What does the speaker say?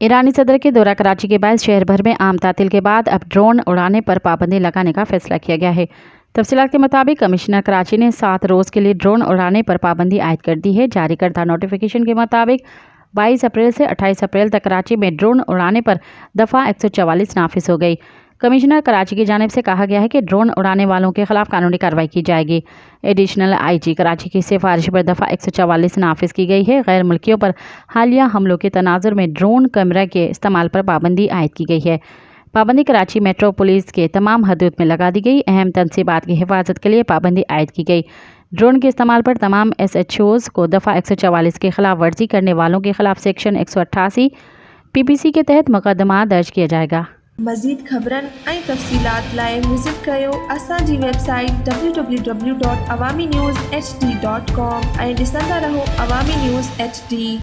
ईरानी सदर के दौरा कराची के बाद शहर भर में आम तातील के बाद अब ड्रोन उड़ाने पर पाबंदी लगाने का फैसला किया गया है। तफसीलात के मुताबिक कमिश्नर कराची ने 7 रोज़ के लिए ड्रोन उड़ाने पर पाबंदी आयद कर दी है। जारी करदा नोटिफिकेशन के मुताबिक 22 अप्रैल से 28 अप्रैल तक कराची में ड्रोन उड़ाने पर दफ़ा 144 नाफिज हो गई। कमिश्नर कराची की जानिब से कहा गया है कि ड्रोन उड़ाने वालों के खिलाफ कानूनी कार्रवाई की जाएगी। एडिशनल IG कराची की सिफारिश पर दफ़ा 144 नाफिज की गई है। गैर मुल्कियों पर हालिया हमलों के तनाजुर में ड्रोन कैमरा के इस्तेमाल पर पाबंदी आयद की गई है। पाबंदी कराची मेट्रो पुलिस के तमाम हदूद में लगा दी गई। अहम तनसीबात की हिफाजत के लिए पाबंदी आयद की गई। ड्रोन के इस्तेमाल पर तमाम SHOs को दफ़ा 144 के खिलाफ वर्जी करने वालों के खिलाफ सेक्शन 188 PPC के तहत मुकदमा दर्ज किया जाएगा। मज़ीद ख़बरन ऐं तफ़सीलात लाइ विज़िट कयो असांजी वेबसाइट www.awamiNewsHD.com ऐं ॾिसंदा रहो अवामी न्यूज़ HD।